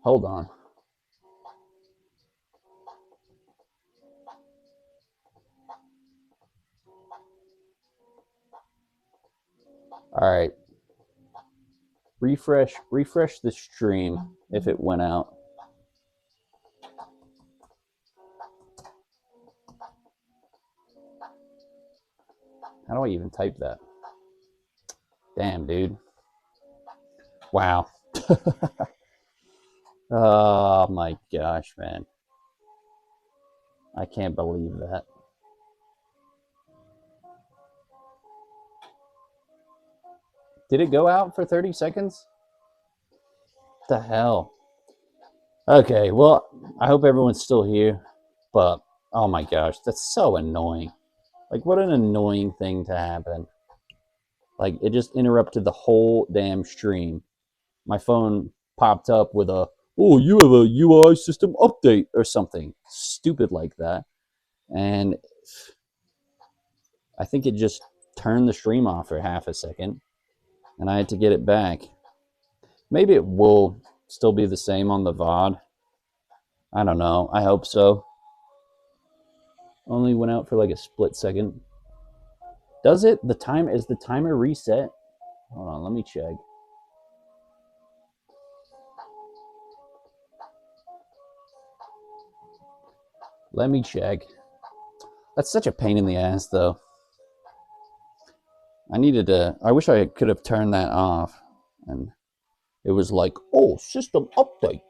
Hold on. All right. Refresh the stream if it went out. How do I even type that? Damn, dude. Wow. Oh my gosh, man. I can't believe that. Did it go out for 30 seconds? What the hell? Okay, well, I hope everyone's still here, but oh my gosh, that's so annoying. Like, what an annoying thing to happen. Like, it just interrupted the whole damn stream. My phone popped up with a, oh, you have a UI system update or something stupid like that. And I think it just turned the stream off for half a second, and I had to get it back. Maybe it will still be the same on the VOD. I don't know. I hope so. Only went out for like a split second. Does it? Is the timer reset? Hold on, let me check. Let me check. That's such a pain in the ass, though. I wish I could have turned that off. And it was like, oh, system update.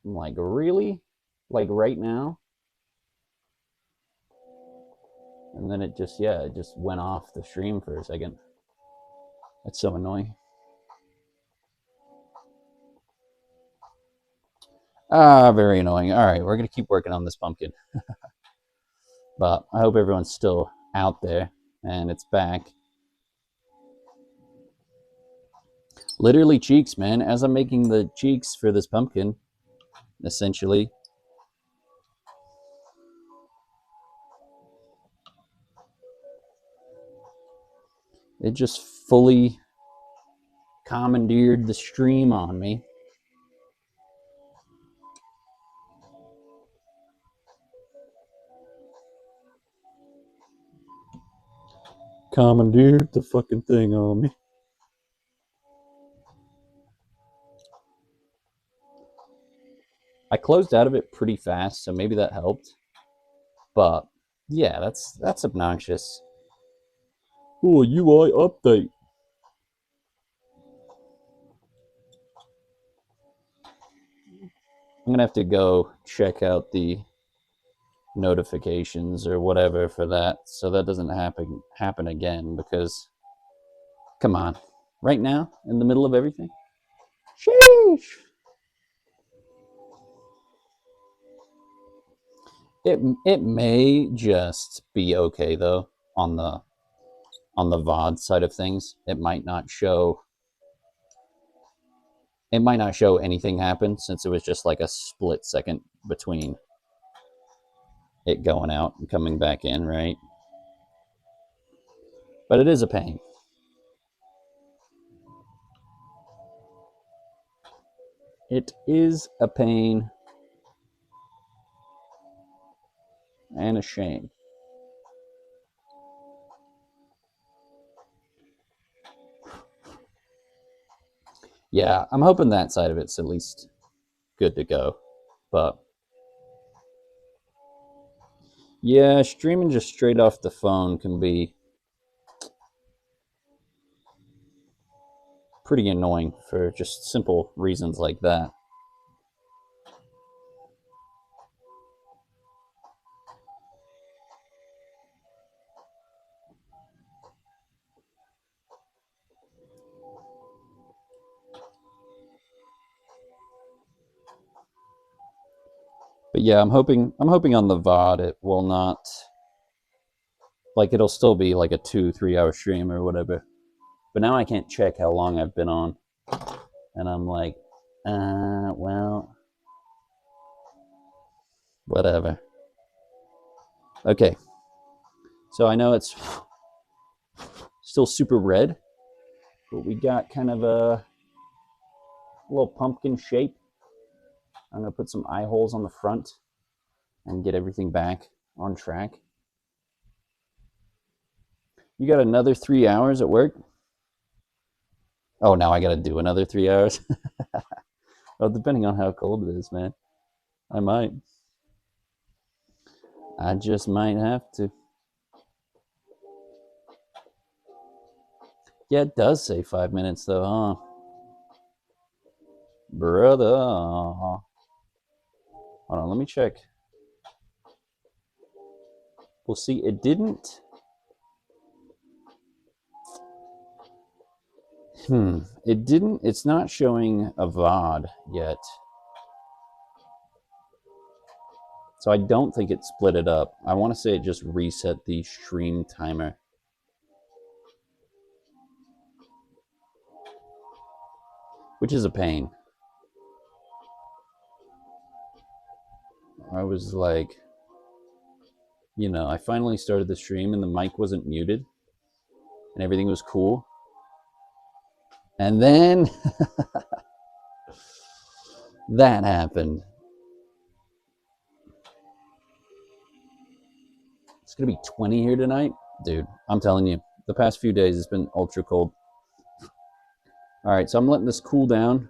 I'm like, really? Like right now? And then it just went off the stream for a second. That's so annoying. Very annoying. All right, we're going to keep working on this pumpkin. But I hope everyone's still out there and it's back. Literally cheeks, man. As I'm making the cheeks for this pumpkin, essentially. It just fully commandeered the stream on me. Commandeered the fucking thing on me. I closed out of it pretty fast, so maybe that helped. But yeah, that's obnoxious. Oh, UI update. I'm gonna have to go check out the notifications or whatever for that, so that doesn't happen again. Because, come on, right now in the middle of everything. Sheesh. It may just be okay though on the VOD side of things. It might not show anything happen, since it was just like a split second between it going out and coming back in, right? But it is a pain. It is a pain and a shame. Yeah, I'm hoping that side of it's at least good to go. But yeah, streaming just straight off the phone can be pretty annoying for just simple reasons like that. But yeah, I'm hoping on the VOD it will not, like, it'll still be like a 2-3 hour stream or whatever. But now I can't check how long I've been on. And I'm like, well, whatever. Okay. So I know it's still super red, but we got kind of a little pumpkin shape. I'm going to put some eye holes on the front and get everything back on track. You got another 3 hours at work? Oh, now I got to do another 3 hours? Well, depending on how cold it is, man. I might. I just might have to. Yeah, it does say 5 minutes, though, huh? Brother. Hold on, let me check. We'll see. It didn't. It didn't. It's not showing a VOD yet. So I don't think it split it up. I want to say it just reset the stream timer. Which is a pain. I was like, you know, I finally started the stream and the mic wasn't muted and everything was cool. And then that happened. It's going to be 20 here tonight. Dude, I'm telling you, the past few days it's been ultra cold. All right, so I'm letting this cool down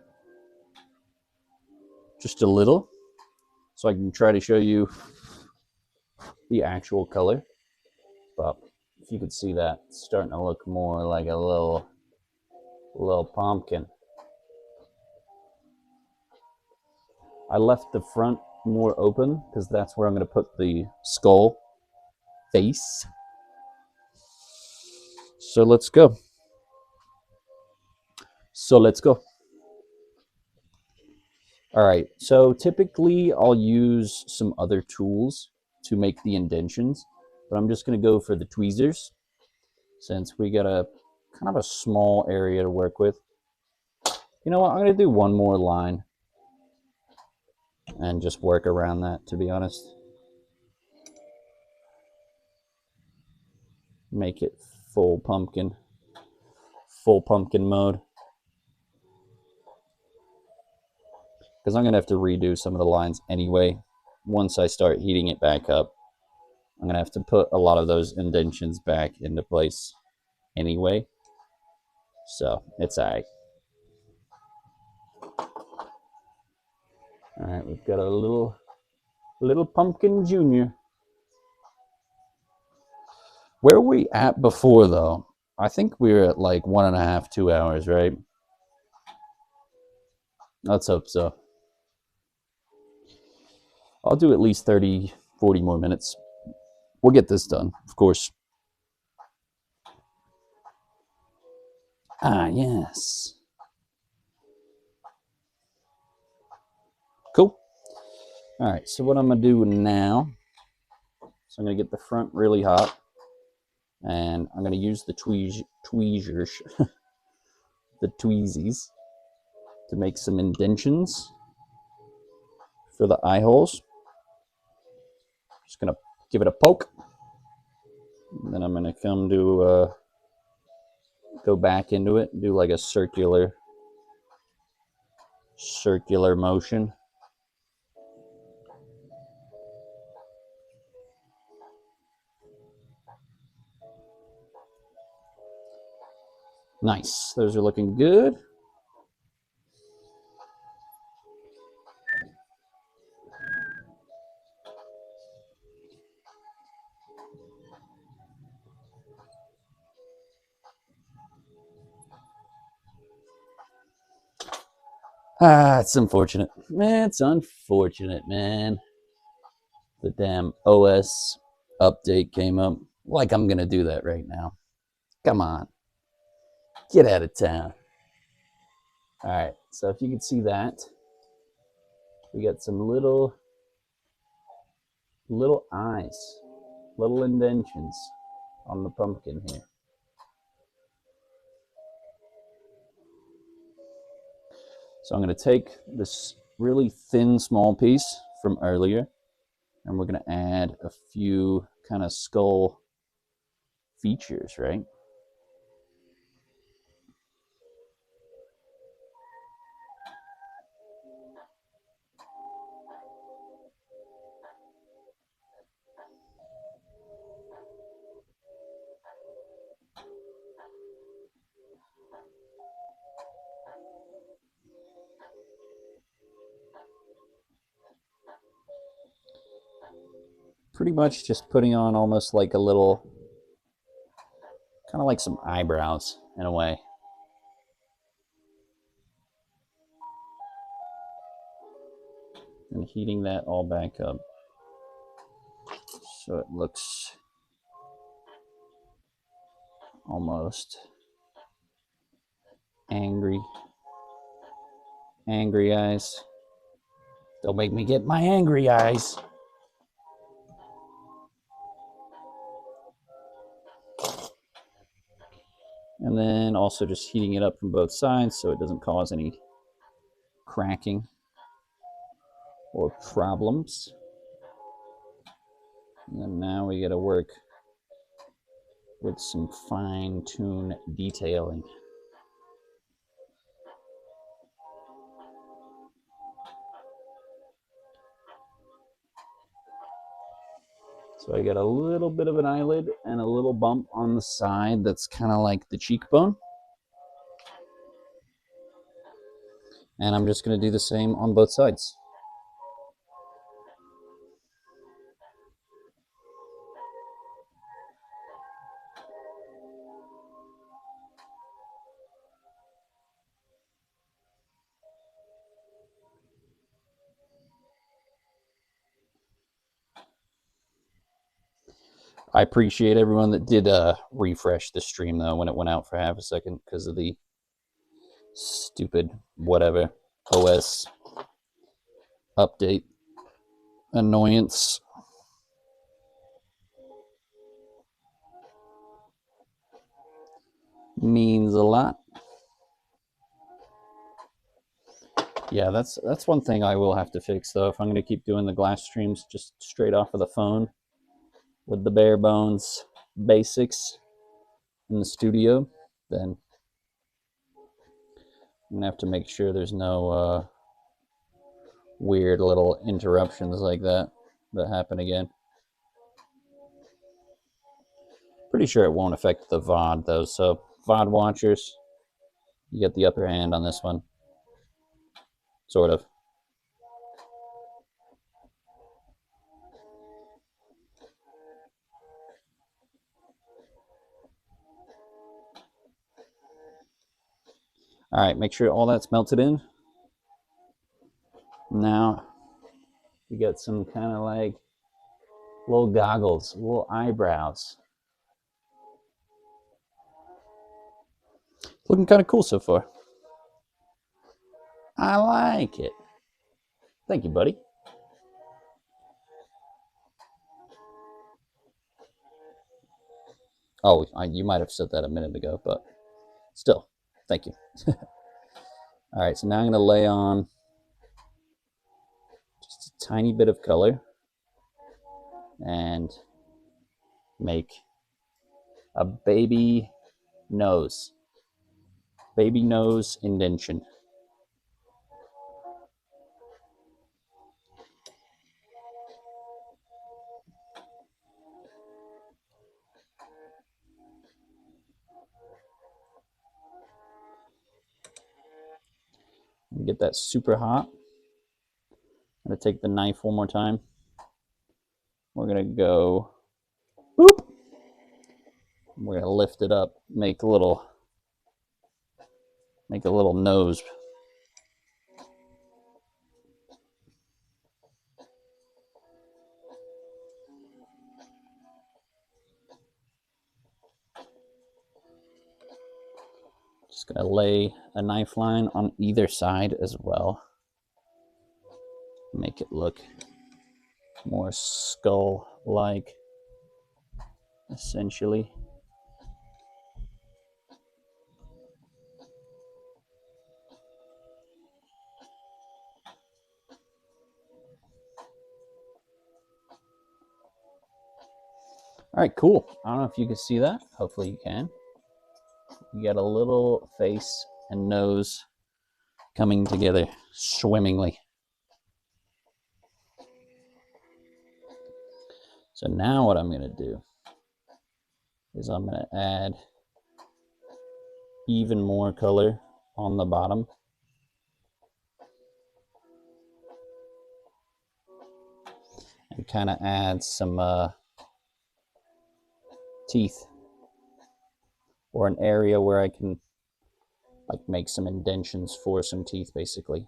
just a little so I can try to show you the actual color. But if you could see that, it's starting to look more like a little pumpkin. I left the front more open because that's where I'm going to put the skull face. So let's go. All right, so typically I'll use some other tools to make the indentions, but I'm just going to go for the tweezers since we got a kind of a small area to work with. You know what, I'm going to do one more line and just work around that, to be honest. Make it full pumpkin mode. Because I'm going to have to redo some of the lines anyway. Once I start heating it back up, I'm going to have to put a lot of those indentions back into place anyway. So, it's all right. All right, we've got a little pumpkin junior. Where were we at before, though? I think we were at like 1.5, 2 hours, right? Let's hope so. I'll do at least 30, 40 more minutes. We'll get this done, of course. Ah, yes. Cool. All right, so what I'm going to do now, so I'm going to get the front really hot, and I'm going to use the tweezers, the tweezies, to make some indentions for the eye holes. Just going to give it a poke. And then I'm going to come to go back into it and do like a circular motion. Nice. Those are looking good. Ah, it's unfortunate. It's unfortunate, man. The damn OS update came up. Like I'm going to do that right now. Come on. Get out of town. All right, so if you can see that, we got some little eyes, little indentions on the pumpkin here. So I'm going to take this really thin, small piece from earlier, and we're going to add a few kind of skull features, right? pretty much just putting on almost like a little, kind of like some eyebrows in a way. And heating that all back up so it looks almost angry. Angry eyes. Don't make me get my angry eyes. And then also just heating it up from both sides so it doesn't cause any cracking or problems. And then now we got to work with some fine-tune detailing. So I got a little bit of an eyelid and a little bump on the side that's kind of like the cheekbone. And I'm just going to do the same on both sides. I appreciate everyone that did refresh the stream though when it went out for half a second because of the stupid whatever OS update annoyance. Means a lot. Yeah, that's one thing I will have to fix though if I'm going to keep doing the glass streams just straight off of the phone with the bare bones basics in the studio, then I'm going to have to make sure there's no weird little interruptions like that happen again. Pretty sure it won't affect the VOD though, so VOD watchers, you get the upper hand on this one. Sort of. All right, make sure all that's melted in. Now we got some kind of like little goggles, little eyebrows. Looking kind of cool so far. I like it. Thank you, buddy. Oh, you might have said that a minute ago, but still, thank you. All right, so now I'm going to lay on just a tiny bit of color and make a baby nose indentation. Get that super hot. I'm going to take the knife one more time. We're going to go boop. We're going to lift it up, make a little nose. Just going to lay a knife line on either side as well. Make it look more skull-like, essentially. All right, cool. I don't know if you can see that. Hopefully you can. You got a little face and nose coming together swimmingly. So now what I'm going to do is I'm going to add even more color on the bottom. and kind of add some teeth, or an area where I can like make some indentions for some teeth, basically.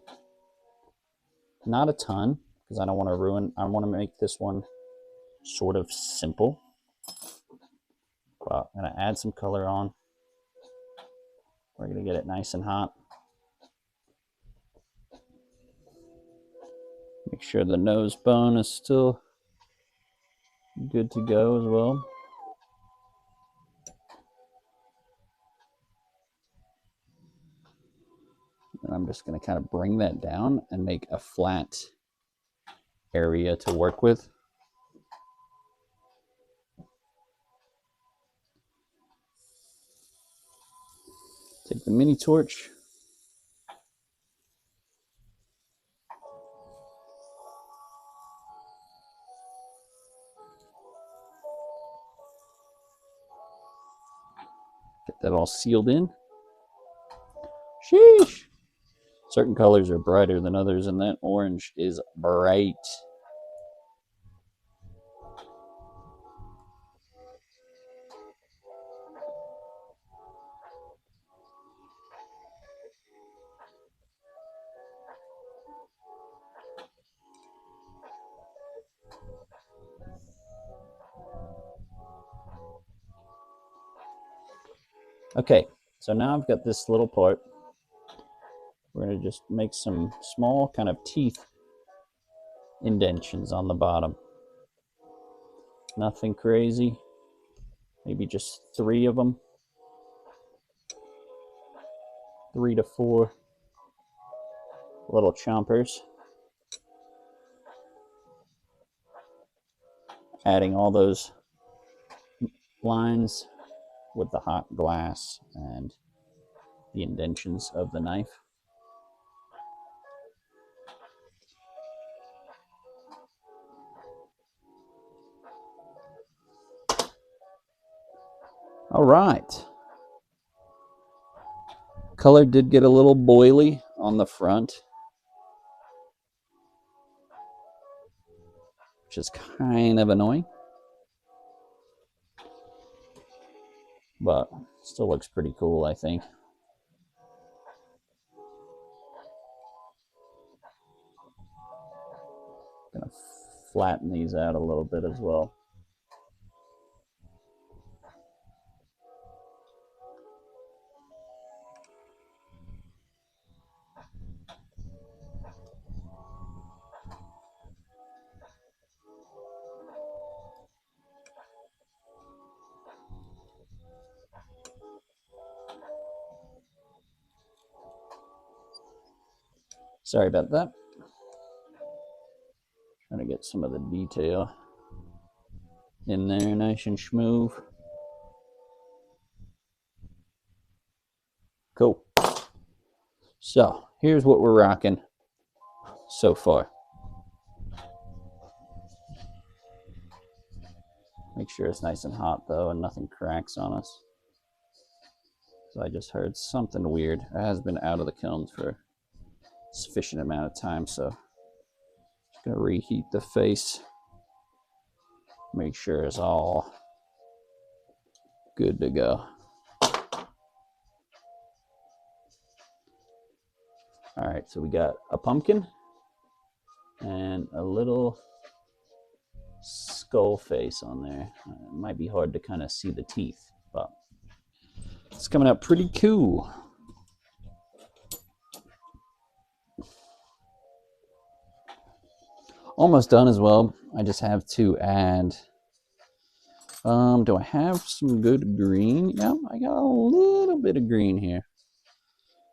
Not a ton, because I don't want to ruin, I want to make this one sort of simple. But I'm going to add some color on. We're going to get it nice and hot. Make sure the nose bone is still good to go as well. And I'm just going to kind of bring that down and make a flat area to work with. Take the mini torch. Get that all sealed in. Sheesh! Certain colors are brighter than others, and that orange is bright. Okay, so now I've got this little part. We're going to just make some small kind of teeth indentions on the bottom. Nothing crazy. Maybe just 3 of them. 3 to 4 little chompers. Adding all those lines with the hot glass and the indentions of the knife. All right. Color did get a little boily on the front, which is kind of annoying, but still looks pretty cool, I think. Gonna flatten these out a little bit as well. Sorry about that. Trying to get some of the detail in there nice and smooth. Cool. So here's what we're rocking so far. Make sure it's nice and hot though and nothing cracks on us. So I just heard something weird. It has been out of the kiln for a sufficient amount of time, so just gonna reheat the face. Make sure it's all good to go. All right, so we got a pumpkin and a little skull face on there. It might be hard to kind of see the teeth, but it's coming out pretty cool. Almost done as well. I just have to add, do I have some good green? Yeah, I got a little bit of green here.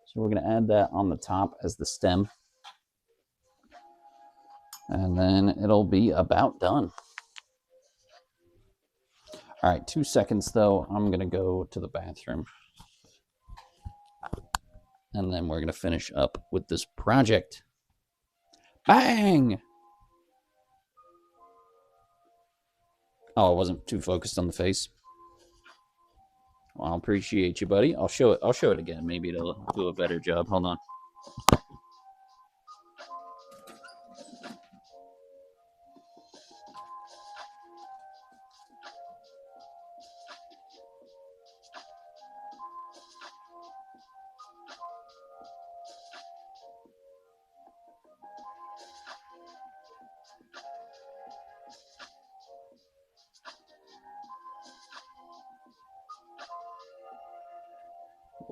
So we're gonna add that on the top as the stem. And then it'll be about done. All right, 2 seconds though. I'm gonna go to the bathroom. And then we're gonna finish up with this project. Bang! Oh, I wasn't too focused on the face. Well, I appreciate you, buddy. I'll show it again. Maybe it'll do a better job. Hold on.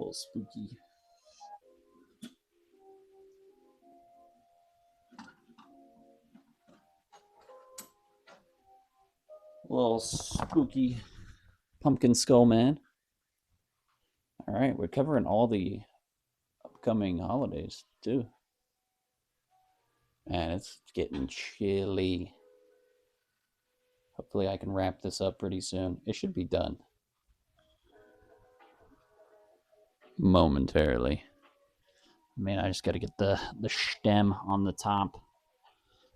little spooky. A little spooky pumpkin skull man. All right, we're covering all the upcoming holidays too. Man, it's getting chilly. Hopefully I can wrap this up pretty soon. It should be done momentarily. Man, I just got to get the stem on the top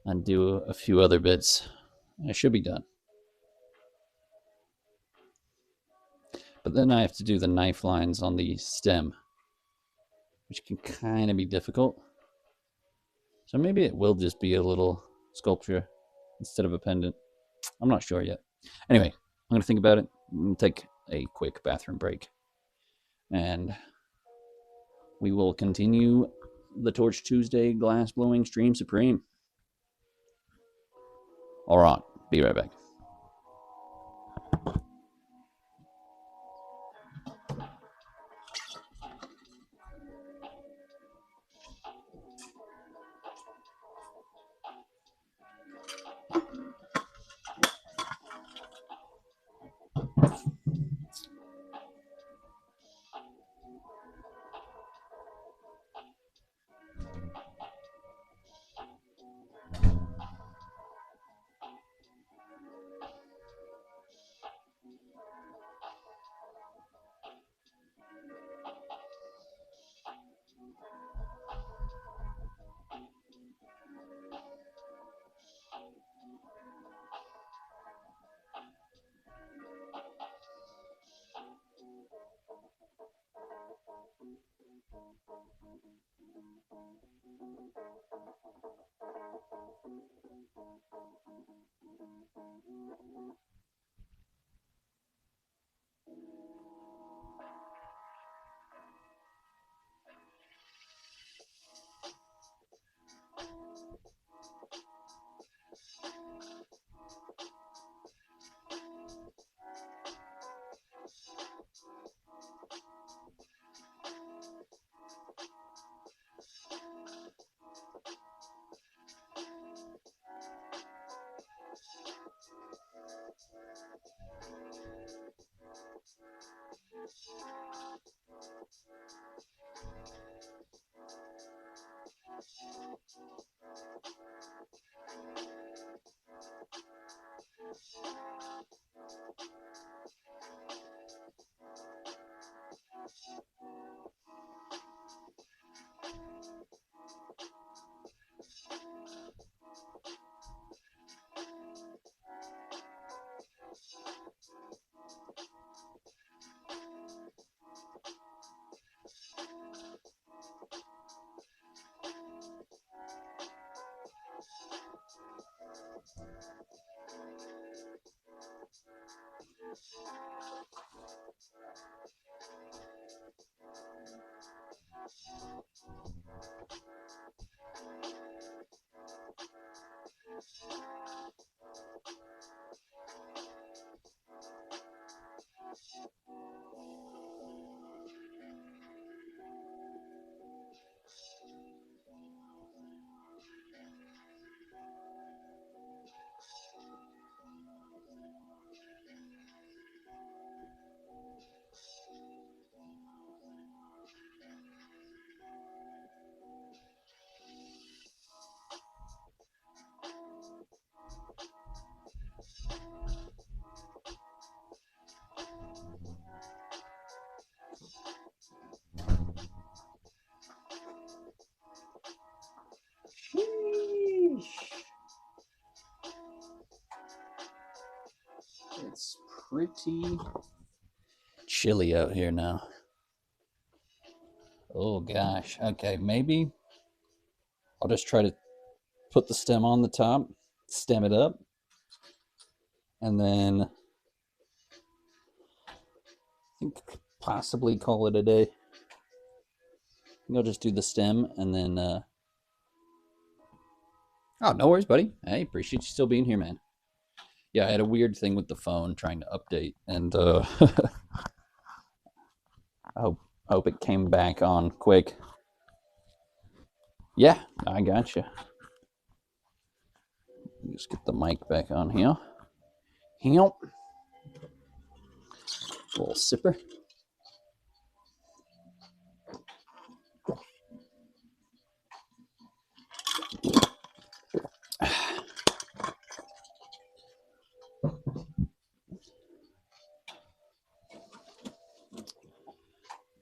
and do a few other bits. It should be done. But then I have to do the knife lines on the stem, which can kind of be difficult. So maybe it will just be a little sculpture instead of a pendant. I'm not sure yet. Anyway, I'm going to think about it. I'm going to take a quick bathroom break. And we will continue the Torch Tuesday glass blowing stream supreme. All right, be right back. It's pretty chilly out here now. Oh gosh. Okay, maybe I'll just try to put the stem on the top, stem it up, and then I think possibly call it a day. I think I'll just do the stem and then oh, no worries, buddy. Hey, appreciate you still being here, man. Yeah, I had a weird thing with the phone trying to update, and I hope Hope it came back on quick. Yeah, I got you. Just get the mic back on here. Here. Little sipper.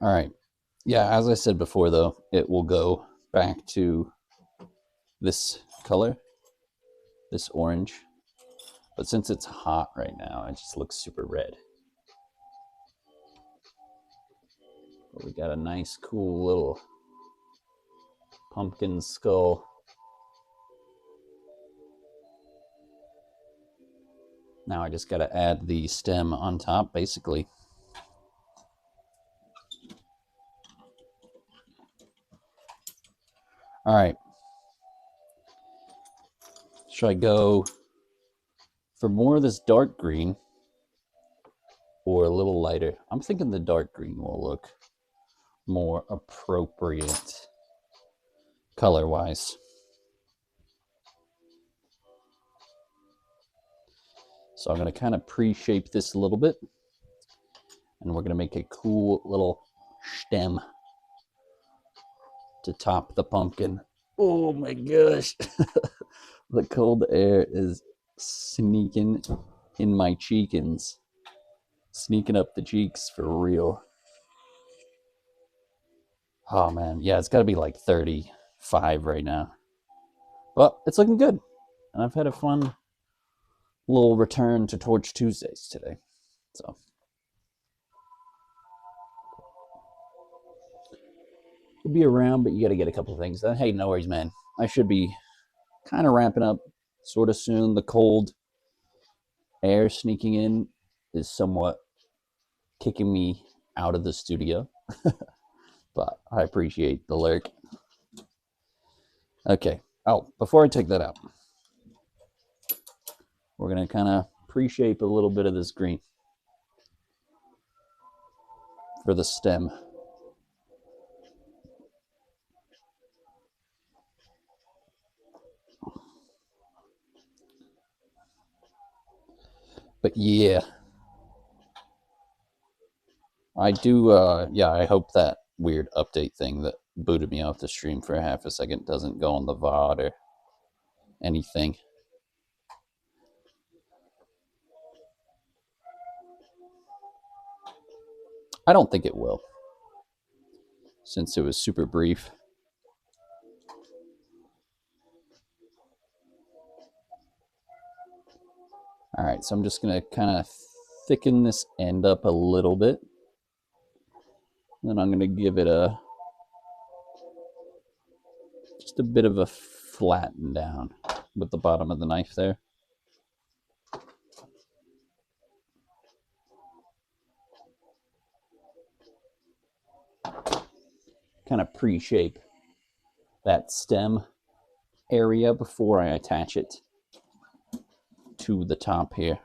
All right. Yeah, as I said before, though, it will go back to this color, this orange. But since it's hot right now, it just looks super red. But we got a nice, cool little pumpkin skull. Now I just got to add the stem on top, basically. All right. Should I go for more of this dark green or a little lighter? I'm thinking the dark green will look more appropriate color-wise. So I'm going to kind of pre-shape this a little bit, and we're going to make a cool little stem to top the pumpkin. Oh my gosh. The cold air is sneaking in my cheekins. Sneaking up the cheeks for real. Oh man, yeah, it's got to be like 35 right now. But it's looking good. And I've had a fun little return to Torch Tuesdays today. So we'll be around, but you got to get a couple of things done. Hey, no worries, man. I should be kind of ramping up sort of soon. The cold air sneaking in is somewhat kicking me out of the studio. But I appreciate the lurk. Okay. Oh, before I take that out, we're going to kind of pre-shape a little bit of this green for the stem. But yeah, I do, yeah, I hope that weird update thing that booted me off the stream for half a second doesn't go on the VOD or anything. I don't think it will, since it was super brief. All right, so I'm just going to kind of thicken this end up a little bit. Then I'm going to give it just a bit of a flatten down with the bottom of the knife there. Kind of pre-shape that stem area before I attach it to the top here.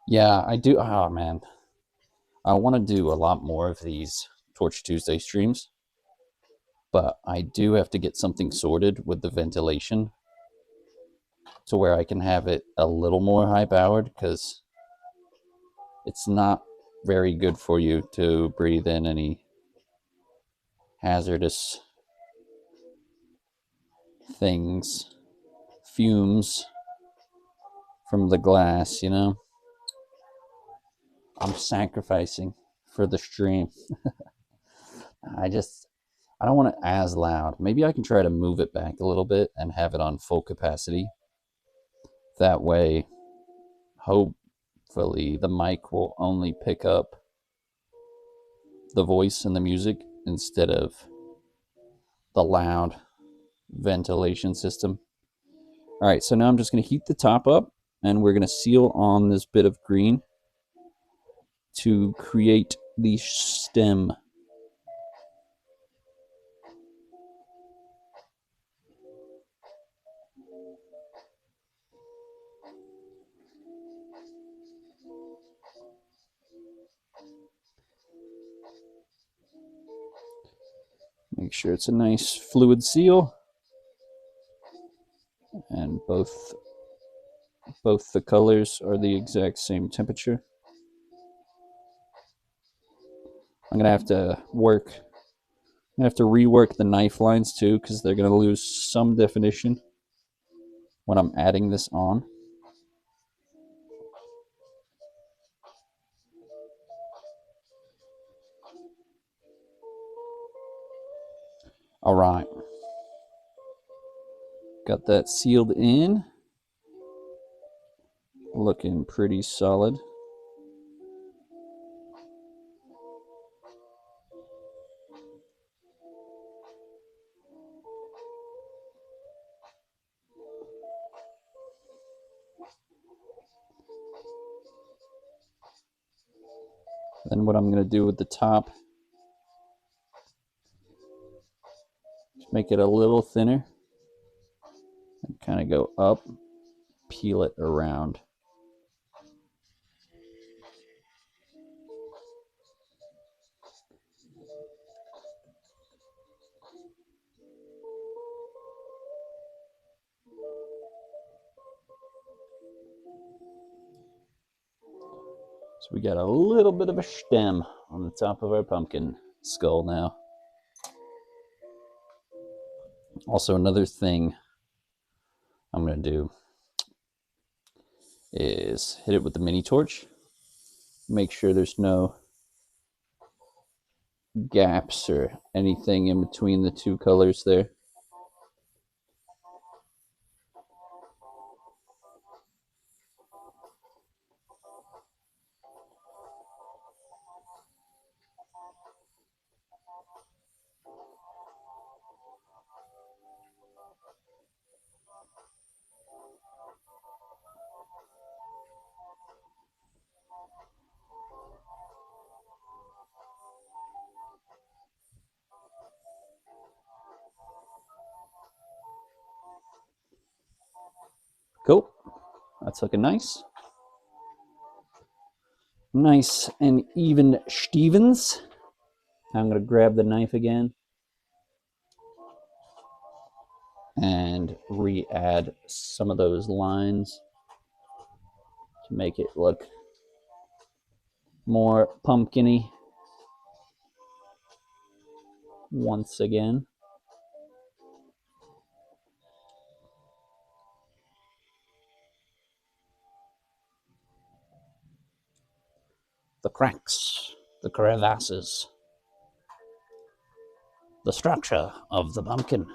Yeah, I do. Oh man, I want to do a lot more of these Torch Tuesday streams, but I do have to get something sorted with the ventilation to where I can have it a little more high powered, because it's not very good for you to breathe in any hazardous things, fumes from the glass, you know? I'm sacrificing for the stream. I don't want it as loud. Maybe I can try to move it back a little bit and have it on full capacity. That way, hopefully, the mic will only pick up the voice and the music instead of the loud ventilation system. All right, so now I'm just going to heat the top up, and we're going to seal on this bit of green to create the stem. Make sure it's a nice fluid seal, and both the colors are the exact same temperature. I'm gonna have to rework the knife lines too, because they're gonna lose some definition when I'm adding this on. All right, got that sealed in, looking pretty solid. Then what I'm going to do with the top, make it a little thinner, and kind of go up, peel it around. So we got a little bit of a stem on the top of our pumpkin skull now. Also, another thing I'm going to do is hit it with the mini torch. Make sure there's no gaps or anything in between the two colors there. Cool. That's looking nice. Nice and even Stevens. I'm going to grab the knife again and re-add some of those lines to make it look more pumpkin-y once again. The cracks, the crevasses, the structure of the pumpkin.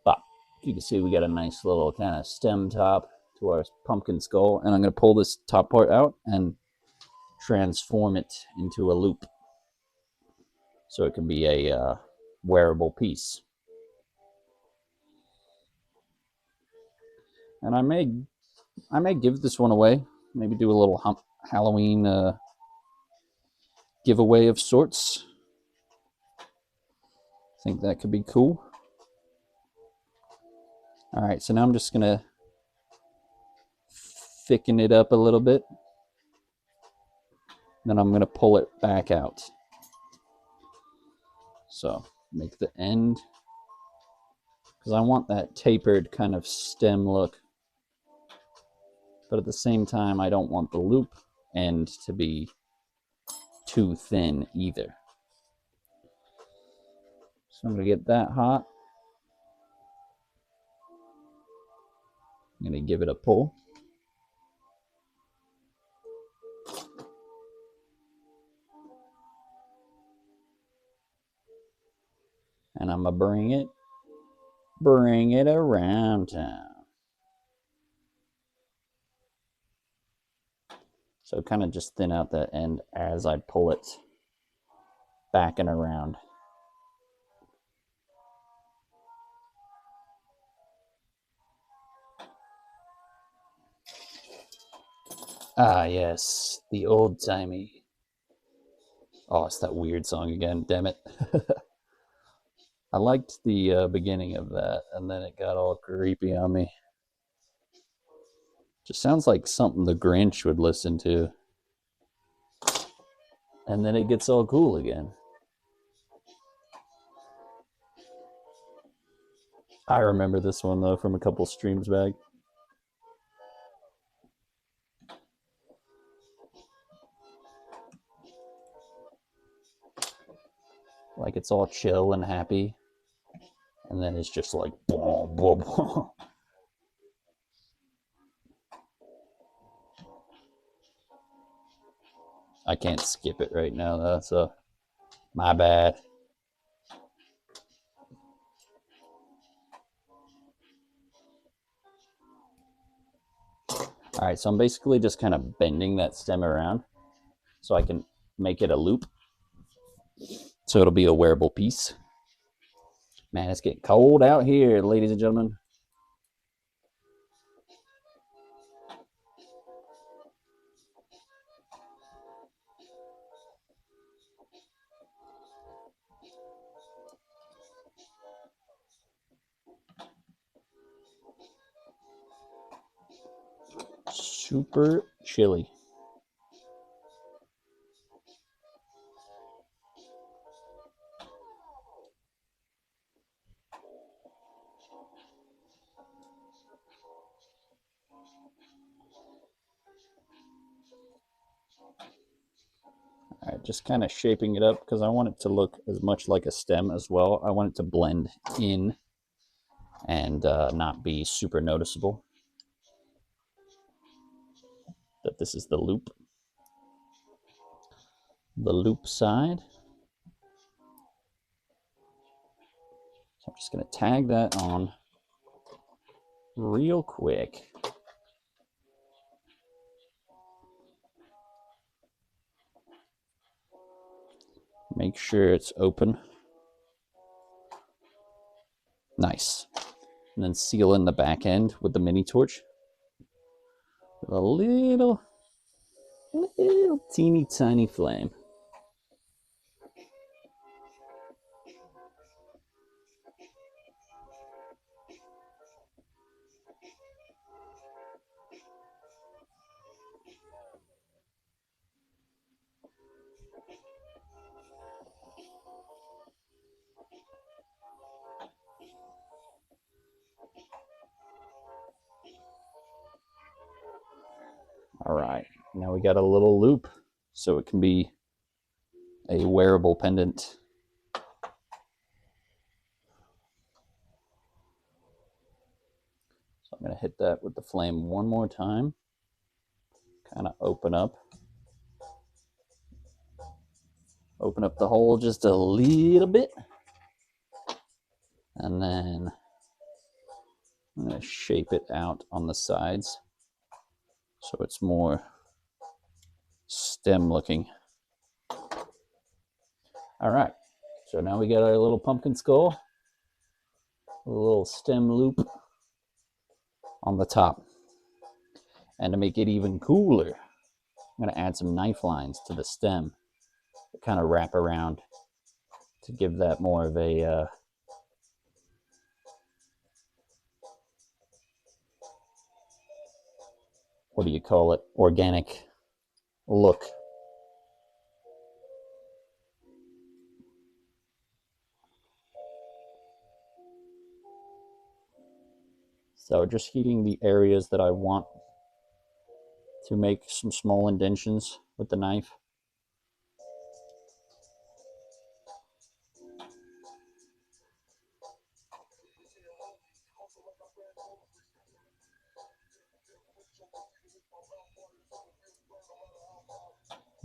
But you can see we got a nice little kind of stem top to our pumpkin skull, and I'm going to pull this top part out and transform it into a loop so it can be a wearable piece. And I may give this one away, maybe do a little Halloween giveaway of sorts. I think that could be cool. All right, so now I'm just gonna thicken it up a little bit. Then I'm gonna pull it back out. So make the end, because I want that tapered kind of stem look. But at the same time, I don't want the loop end to be too thin either. So I'm gonna get that hot. I'm gonna give it a pull. And I'm gonna bring it around town. So kind of just thin out that end as I pull it back and around. Ah, yes, the old-timey. Oh, it's that weird song again, damn it. I liked the beginning of that, and then it got all creepy on me. Just sounds like something the Grinch would listen to. And then it gets all cool again. I remember this one though from a couple streams back. Like it's all chill and happy, and then it's just like boom, boom, boom. I can't skip it right now though, so my bad. All right, so I'm basically just kind of bending that stem around so I can make it a loop. So it'll be a wearable piece. Man, it's getting cold out here, ladies and gentlemen. Super chilly. All right, just kind of shaping it up because I want it to look as much like a stem as well. I want it to blend in and not be super noticeable that this is the loop side. So I'm just going to tag that on real quick. Make sure it's open. Nice. And then seal in the back end with the mini torch. With a little teeny tiny flame. All right, now we got a little loop so it can be a wearable pendant. So I'm going to hit that with the flame one more time. Kind of open up the hole just a little bit. And then I'm going to shape it out on the sides so it's more stem looking. All right, so now we got our little pumpkin skull, a little stem loop on the top. And to make it even cooler, I'm going to add some knife lines to the stem to kind of wrap around to give that more of a what do you call it? Organic look. So just heating the areas that I want to make some small indentions with the knife.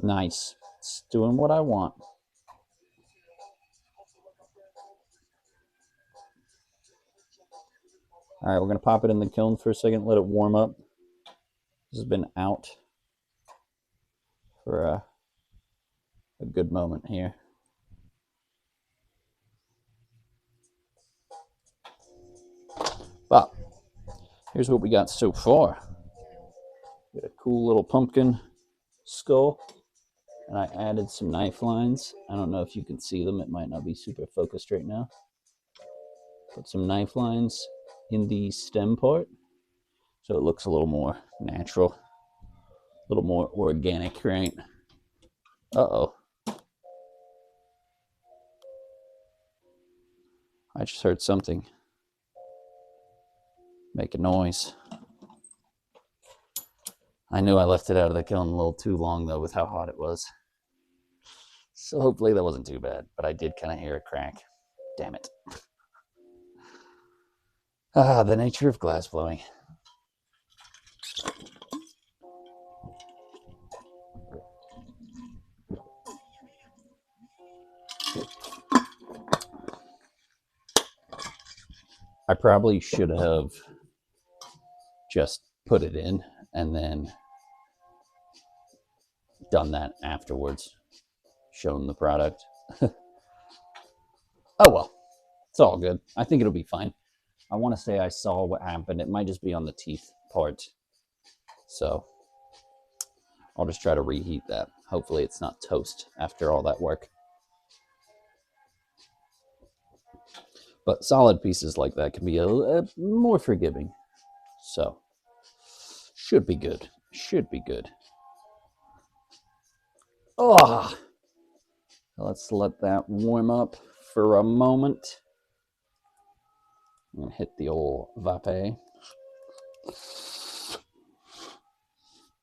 Nice. It's doing what I want. All right, we're going to pop it in the kiln for a second, let it warm up. This has been out for a good moment here. But here's what we got so far. We got a cool little pumpkin skull, and I added some knife lines. I don't know if you can see them. It might not be super focused right now. Put some knife lines in the stem part so it looks a little more natural, a little more organic, right? Uh-oh. I just heard something. Make a noise. I knew I left it out of the kiln a little too long, though, with how hot it was. So hopefully that wasn't too bad, but I did kind of hear a crack. Damn it. Ah, the nature of glass blowing. I probably should have just put it in and then done that afterwards, shown the product. Oh well, it's all good. I think it'll be fine. I want to say I saw what happened. It might just be on the teeth part. So I'll just try to reheat that. Hopefully it's not toast after all that work. But solid pieces like that can be a more forgiving. So should be good. Should be good. Oh, let's let that warm up for a moment. I'm gonna hit the old vape.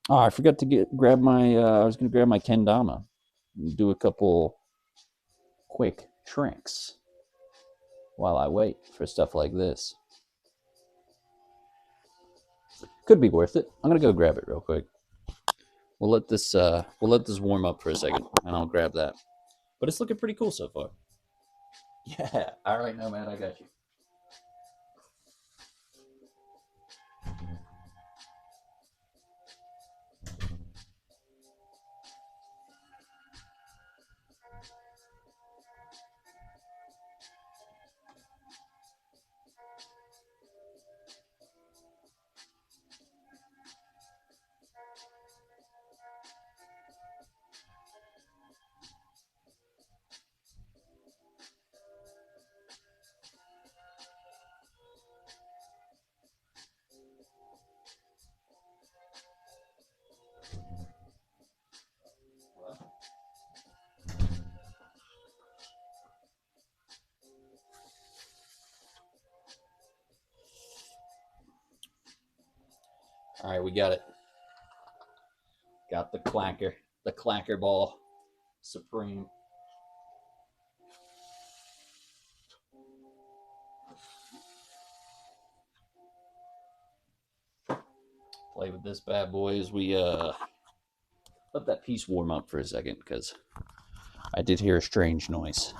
Oh, I forgot to grab my. I was gonna grab my kendama and do a couple quick tricks while I wait for stuff like this. Could be worth it. I'm gonna go grab it real quick. We'll let this warm up for a second, and I'll grab that. But it's looking pretty cool so far. Yeah. All right, Nomad, I got you. All right, we got it. Got the clacker ball, supreme. Play with this bad boy as we let that piece warm up for a second, because I did hear a strange noise.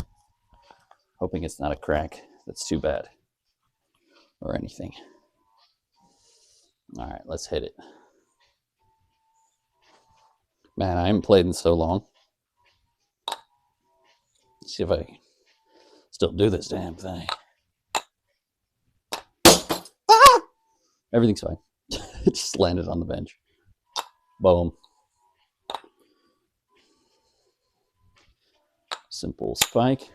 Hoping it's not a crack. That's too bad. Or anything. All right, let's hit it. Man, I haven't played in so long. Let's see if I can still do this damn thing. Ah! Everything's fine. It just landed on the bench. Boom. Simple spike.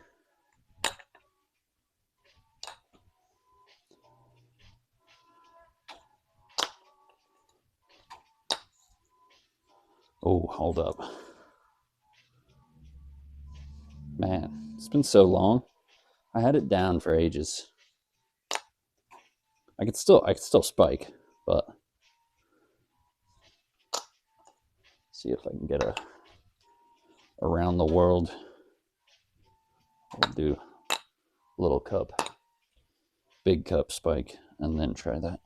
Oh, hold up. Man, it's been so long. I had it down for ages. I could still spike, but see if I can get a around the world. We'll do little cup, big cup spike, and then try that.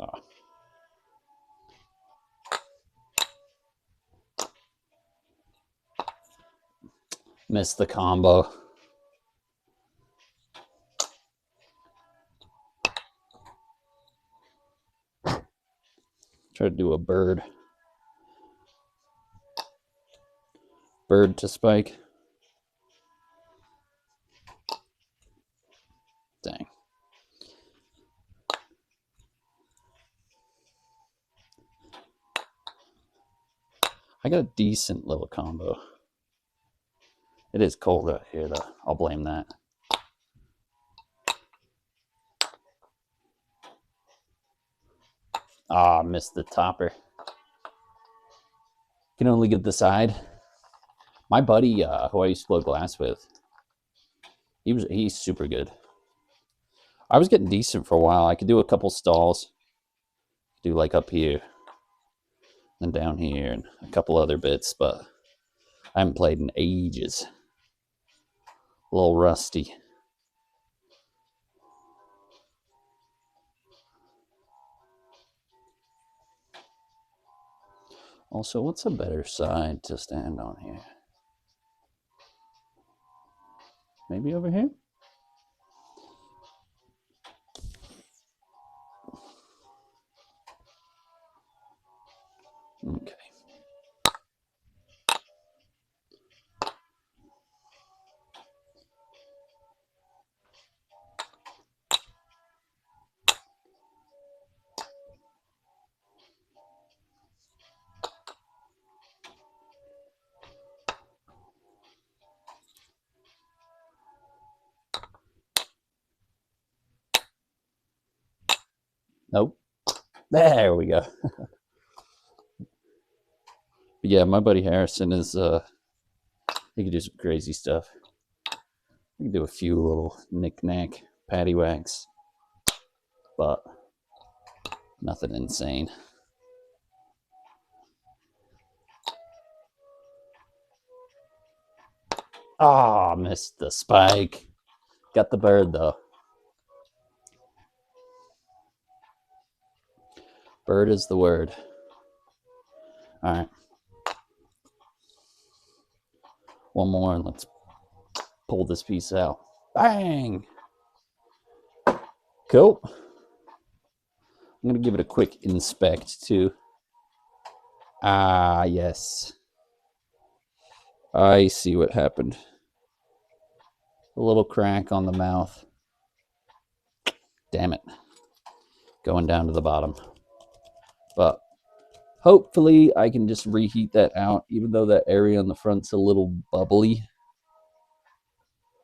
Oh. Missed the combo. Try to do a bird to spike. Dang. I got a decent little combo. It is cold out here, though. I'll blame that. Ah, missed the topper. Can only get the side. My buddy, who I used to blow glass with, he's super good. I was getting decent for a while. I could do a couple stalls. Do like up here and down here and a couple other bits, but I haven't played in ages. A little rusty. Also, what's a better side to stand on here? Maybe over here? Okay. Nope. There we go. Yeah, my buddy Harrison is he can do some crazy stuff. He can do a few little knick-knack paddywhacks, but nothing insane. Ah, missed the spike. Got the bird though. Bird is the word. All right. One more and let's pull this piece out. Bang! Cool. I'm going to give it a quick inspect too. Ah, yes. I see what happened. A little crack on the mouth. Damn it. Going down to the bottom. But hopefully I can just reheat that out, even though that area on the front's a little bubbly.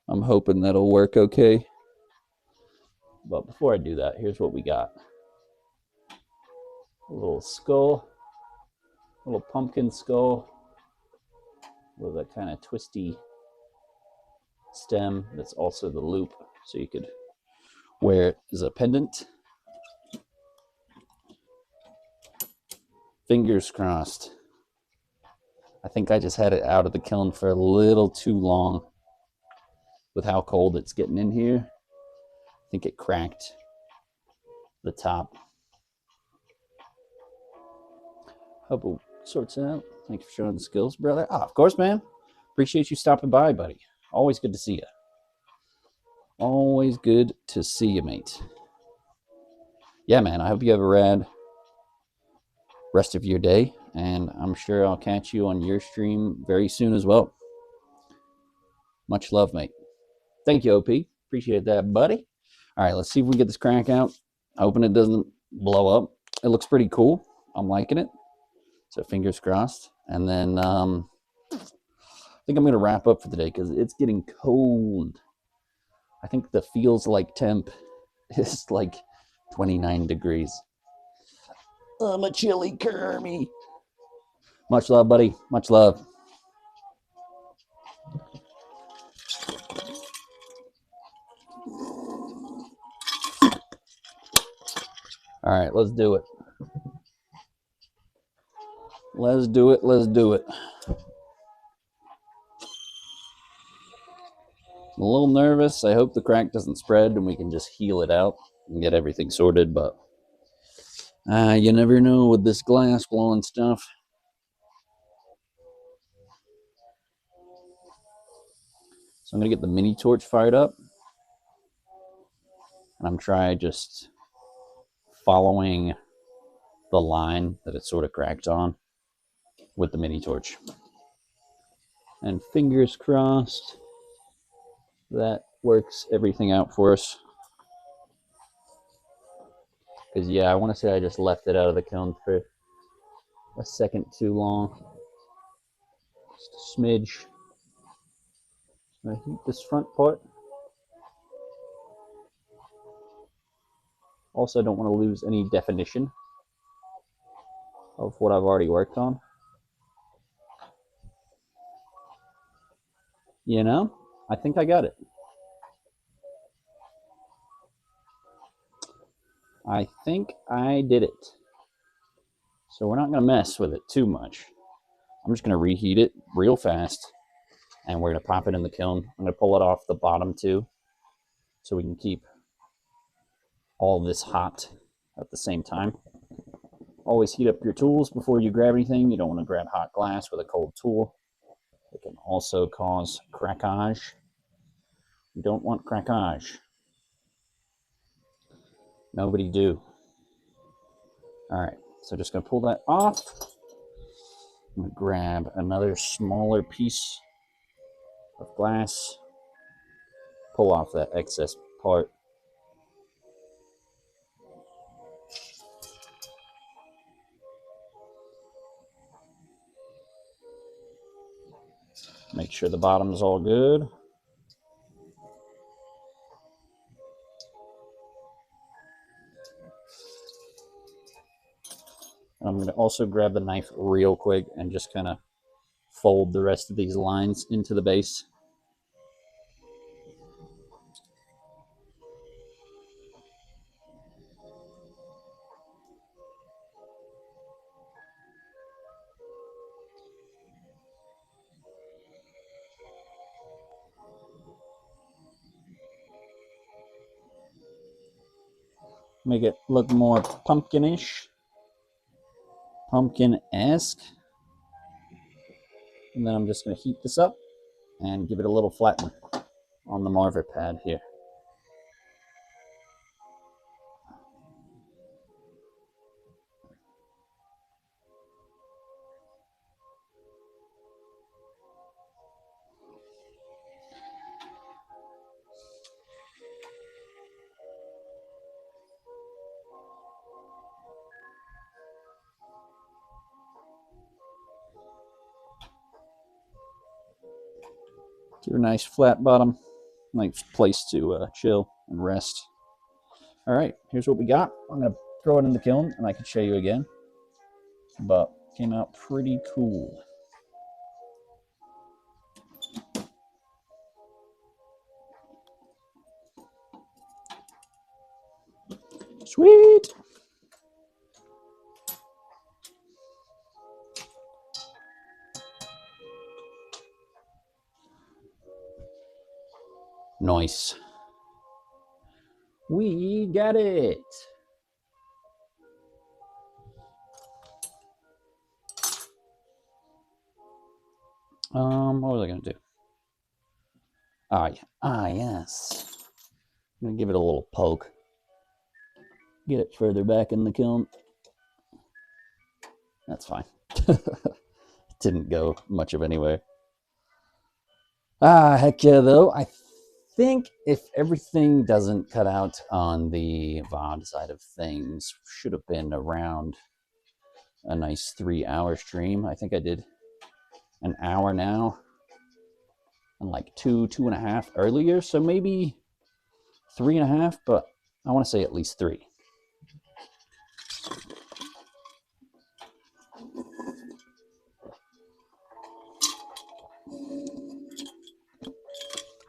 I'm hoping that'll work okay. But before I do that, here's what we got. A little skull. A little pumpkin skull with a kind of twisty stem that's also the loop, so you could wear it as a pendant. Fingers crossed. I think I just had it out of the kiln for a little too long with how cold it's getting in here. I think it cracked the top. Hope it sorts it out. Thanks for showing the skills, brother. Ah, of course, man. Appreciate you stopping by, buddy. Always good to see you. Always good to see you, mate. Yeah, man, I hope you have a rad rest of your day, and I'm sure I'll catch you on your stream very soon as well. Much love, mate. Thank you, OP. Appreciate that, buddy. All right, let's see if we get this crack out. Hoping it doesn't blow up. It looks pretty cool. I'm liking it. So fingers crossed. And then I think I'm going to wrap up for the day because it's getting cold. I think the feels like temp is like 29 degrees. I'm a chilly Kermie. Much love, buddy. Much love. All right, let's do it. Let's do it. Let's do it. I'm a little nervous. I hope the crack doesn't spread and we can just heal it out and get everything sorted, but you never know with this glass blowing stuff. So I'm going to get the mini torch fired up. And I'm trying just following the line that it sort of cracked on with the mini torch. And fingers crossed that works everything out for us. Because, yeah, I want to say I just left it out of the kiln for a second too long. Just a smidge. I'm going to heat this front part. Also, don't want to lose any definition of what I've already worked on. You know, I think I got it. I think I did it. So we're not going to mess with it too much. I'm just going to reheat it real fast, and we're going to pop it in the kiln. I'm going to pull it off the bottom too, so we can keep all this hot at the same time. Always heat up your tools before you grab anything. You don't want to grab hot glass with a cold tool. It can also cause crackage. You don't want crackage. Nobody do. All right, so just going to pull that off. I'm going to grab another smaller piece of glass, pull off that excess part. Make sure the bottom is all good. I'm going to also grab the knife real quick and just kind of fold the rest of these lines into the base. Make it look more pumpkinish, pumpkin-esque. And then I'm just going to heat this up and give it a little flatten on the marver pad here. Give it a nice flat bottom, nice place to chill and rest. All right, here's what we got. I'm going to throw it in the kiln and I can show you again. But came out pretty cool. Sweet. Nice. We got it. What was I going to do? Yes. I'm going to give it a little poke. Get it further back in the kiln. That's fine. Didn't go much of anywhere. Heck yeah, though. I think if everything doesn't cut out on the VOD side of things, should have been around a nice 3-hour stream. I think I did an hour now and like 2.5 earlier, so maybe 3.5, but I want to say at least 3.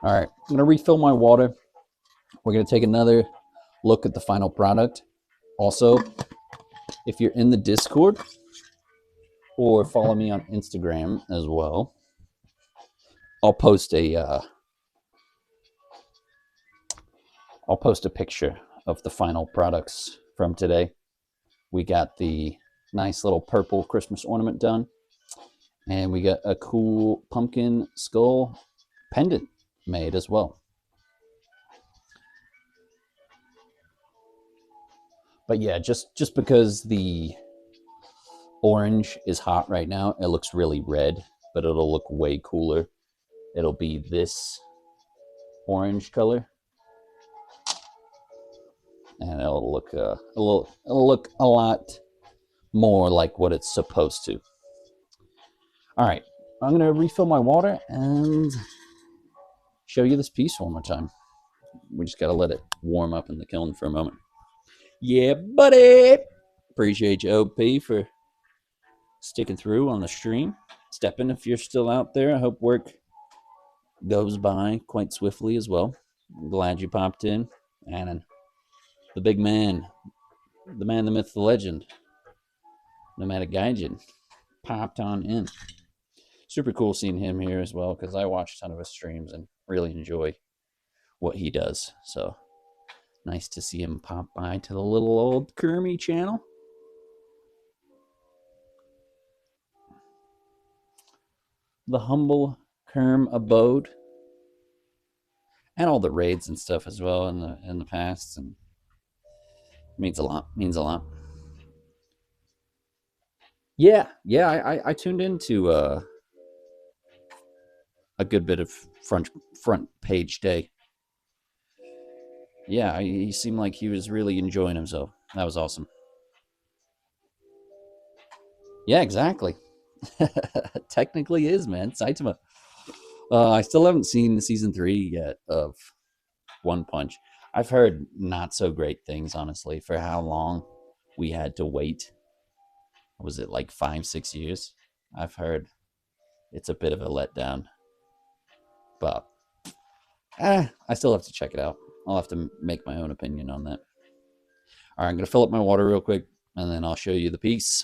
All right, I'm going to refill my water. We're going to take another look at the final product. Also, if you're in the Discord or follow me on Instagram as well, I'll post a picture of the final products from today. We got the nice little purple Christmas ornament done, and we got a cool pumpkin skull pendant made as well. But yeah, just because the orange is hot right now, it looks really red, but it'll look way cooler. It'll be this orange color, and it'll look it'll look a lot more like what it's supposed to. All right, I'm gonna refill my water and show you this piece one more time. We just gotta let it warm up in the kiln for a moment. Yeah, buddy. Appreciate you, OP, for sticking through on the stream. Step in if you're still out there. I hope work goes by quite swiftly as well. I'm glad you popped in. And the big man, the man, the myth, the legend, Nomadic Gaijin, popped on in. Super cool seeing him here as well because I watch a ton of his streams and really enjoy what he does. So nice to see him pop by to the little old Kermie channel. The humble Kerm abode, and all the raids and stuff as well in the past, and means a lot. Means a lot. Yeah, I tuned into a good bit of front page day. Yeah, he seemed like he was really enjoying himself. That was awesome. Yeah, exactly. Technically is, man. Saitama. I still haven't seen season 3 yet of One Punch. I've heard not so great things, honestly, for how long we had to wait. Was it like 5-6 years? I've heard it's a bit of a letdown, but I still have to check it out. I'll have to make my own opinion on that. All right, I'm gonna fill up my water real quick, and then I'll show you the piece.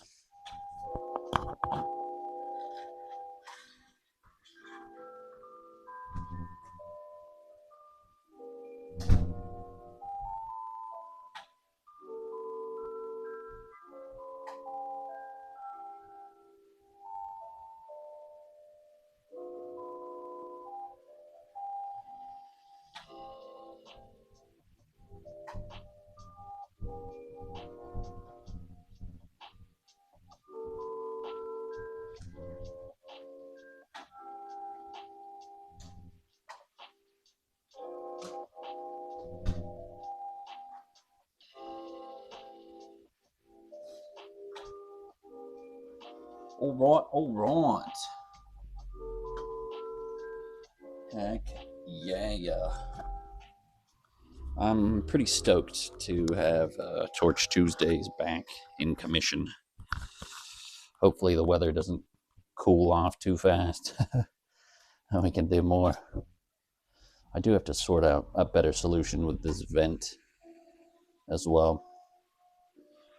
All right. Heck yeah. I'm pretty stoked to have Torch Tuesdays back in commission. Hopefully the weather doesn't cool off too fast and we can do more. I do have to sort out a better solution with this vent as well.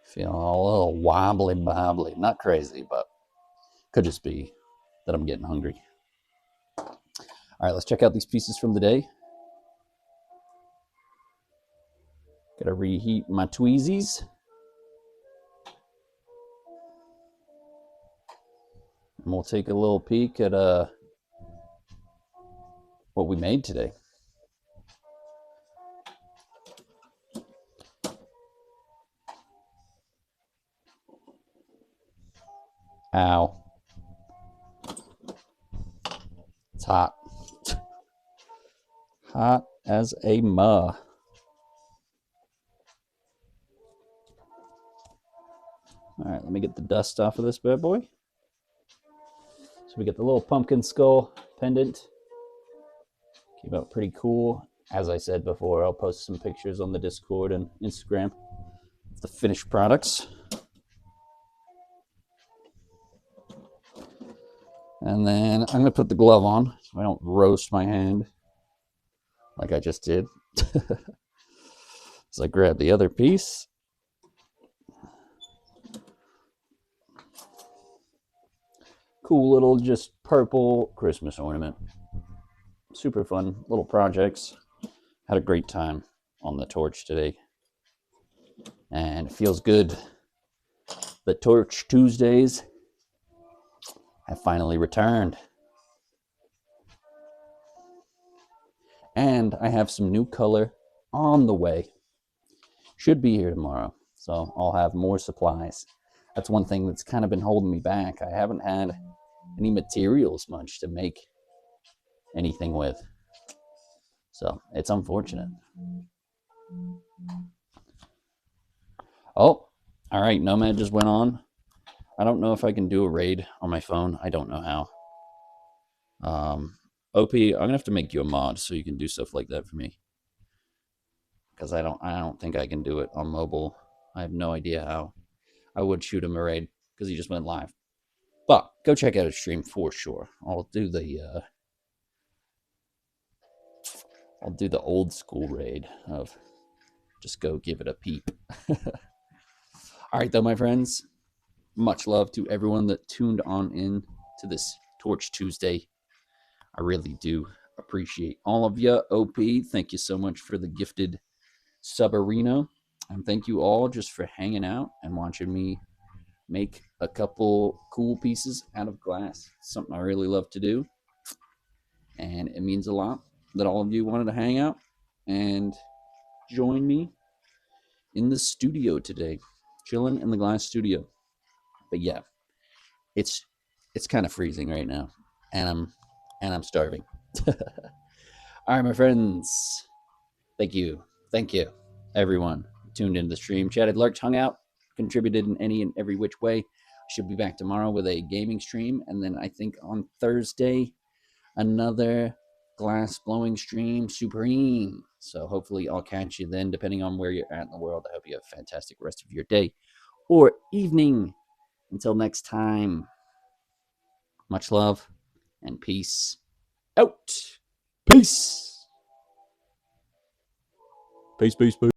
Feeling a little wobbly bobbly. Not crazy, but could just be that I'm getting hungry. All right, let's check out these pieces from the day. Gotta reheat my tweezies. And we'll take a little peek at what we made today. Ow. It's hot. Hot as a muh. All right, let me get the dust off of this bad boy. So we get the little pumpkin skull pendant. Came out pretty cool. As I said before, I'll post some pictures on the Discord and Instagram of the finished products. And then I'm going to put the glove on so I don't roast my hand like I just did. So I grab the other piece. Cool little just purple Christmas ornament. Super fun little projects. Had a great time on the Torch today. And it feels good that Torch Tuesdays have finally returned. And I have some new color on the way. Should be here tomorrow. So I'll have more supplies. That's one thing that's kind of been holding me back. I haven't had any materials much to make anything with. So it's unfortunate. Oh, all right. Nomad just went on. I don't know if I can do a raid on my phone. I don't know how. OP, I'm gonna have to make you a mod so you can do stuff like that for me. Because I don't think I can do it on mobile. I have no idea how. I would shoot him a raid because he just went live. But go check out his stream for sure. I'll do the old school raid of just go give it a peep. All right, though, my friends, much love to everyone that tuned on in to this Torch Tuesday. I really do appreciate all of you. OP, thank you so much for the gifted subareno. And thank you all just for hanging out and watching me make a couple cool pieces out of glass. It's something I really love to do. And it means a lot that all of you wanted to hang out and join me in the studio today, chilling in the glass studio. But yeah, it's kind of freezing right now, and I'm starving. All right, my friends. Thank you, everyone tuned into the stream, chatted, lurked, hung out, contributed in any and every which way. Should be back tomorrow with a gaming stream, and then I think on Thursday another glass blowing stream supreme. So hopefully I'll catch you then, depending on where you're at in the world. I hope you have a fantastic rest of your day or evening. Until next time, much love and peace out. Peace. Peace, peace, peace.